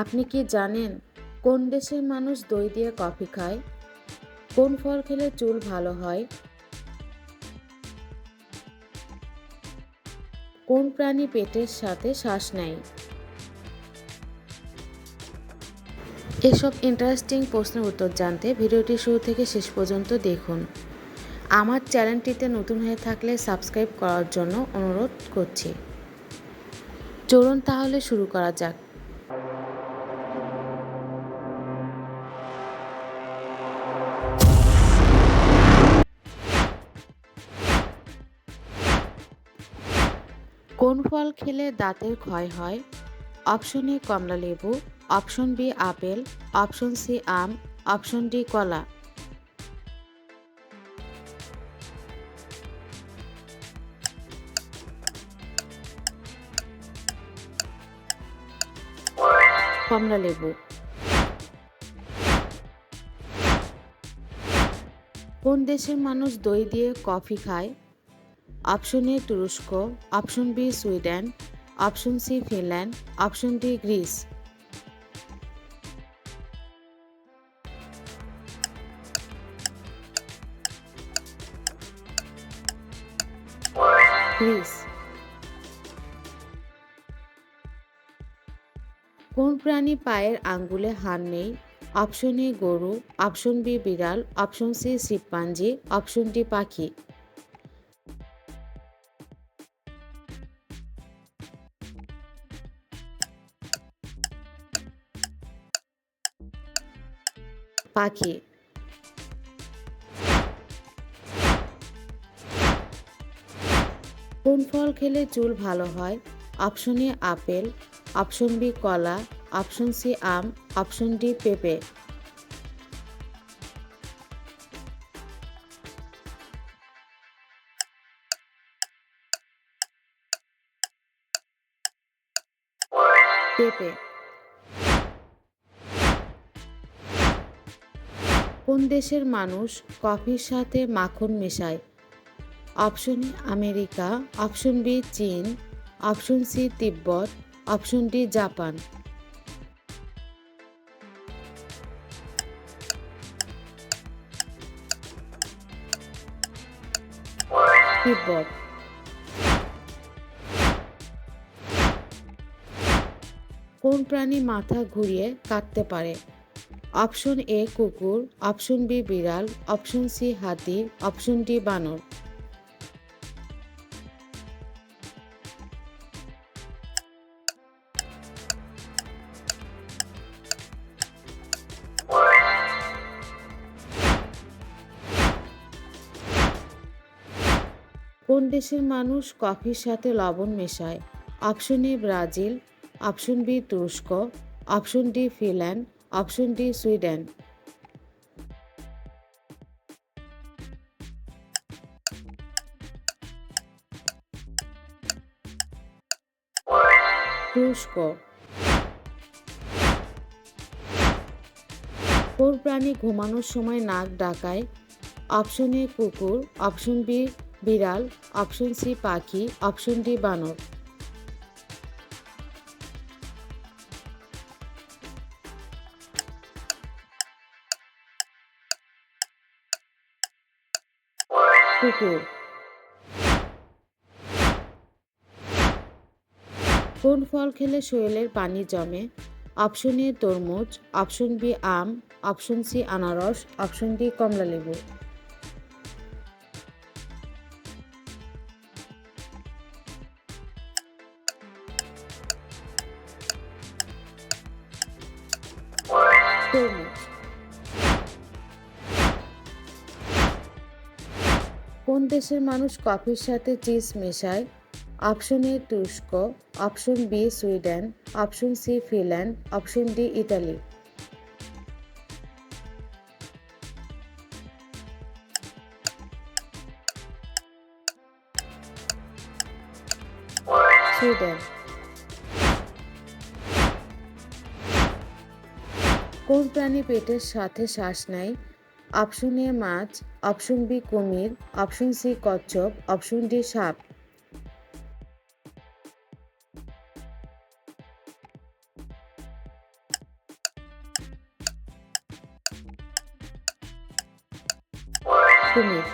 আপনি কি জানেন কোন দেশের মানুষ দই দিয়ে কফি খায়? কোন ফল খেলে চুল ভালো হয়? কোন প্রাণী পেটের সাথে শ্বাস নেয়? এসব ইন্টারেস্টিং প্রশ্নের উত্তর জানতে ভিডিওটি শুরু থেকে শেষ পর্যন্ত দেখুন। আমার চ্যানেলটিতে নতুন হয়ে থাকলে সাবস্ক্রাইব করার জন্য অনুরোধ করছি। চলুন তাহলে শুরু করা যাক। কোন ফল খেলে দাঁতের ক্ষয় হয়? অপশন এ কমলালেবু, অপশন বি আপেল, অপশন সি আম, অপশন ডি কলা। কমলালেবু। কোন দেশের মানুষ দই দিয়ে কফি খায়? অপশন এ তুরস্ক, option B Sweden, option C Finland, option D Greece. Greece. কোন প্রাণী পায়ের আঙ্গুলে হাড় নেই? অপশন এ গরু, অপশন বি বিড়াল, option C chimpanzee, option D পাখি। পাখি। কোন ফল খেলে চুল ভালো হয়? Option A apple, option B কলা, অপশন সি আম, অপশন ডি পেঁপে। পেঁপে। কোন দেশের মানুষ কফির সাথে মাখন মেশায়? Option A America, option B চীন, অপশন সি তিব্বত, অপশন ডি জাপান। তিব্বত। কোন প্রাণী মাথা ঘুরিয়ে কাটতে পারে? অপশন এ কুকুর, অপশন বি বিড়াল, অপশন সি হাতি, অপশন ডি বানর। কোন দেশের মানুষ কফির সাথে লবণ মেশায়? Option A Brazil, option B তুরস্ক, option D Finland, option D Sweden. তুরস্ক। কোন প্রাণী ঘুমানোর সময় নাক ডাকায়? অপশন এ কুকুর, অপশন বি বিড়াল, অপশন সি পাখি, অপশন ডি বানর। কুকুর। কোন ফল খেলে শরীরের পানি জমে? অপশন এ তরমুজ, অপশন বি আম, অপশন সি আনারস, অপশন ডি কমলালেবু। তরমুজ। কোন দেশের মানুষ কফির সাথে চিজ মেশায়? অপশন এ তুরস্ক, option B Sweden, option C Finland, option D Italy. Sweden. কোন প্রাণী পেটের সাথে শ্বাস নেয়? অপশন এ মাছ, অপশন বি কুমির, অপশন সি কচ্ছপ, অপশন ডি সাপ। কুমির।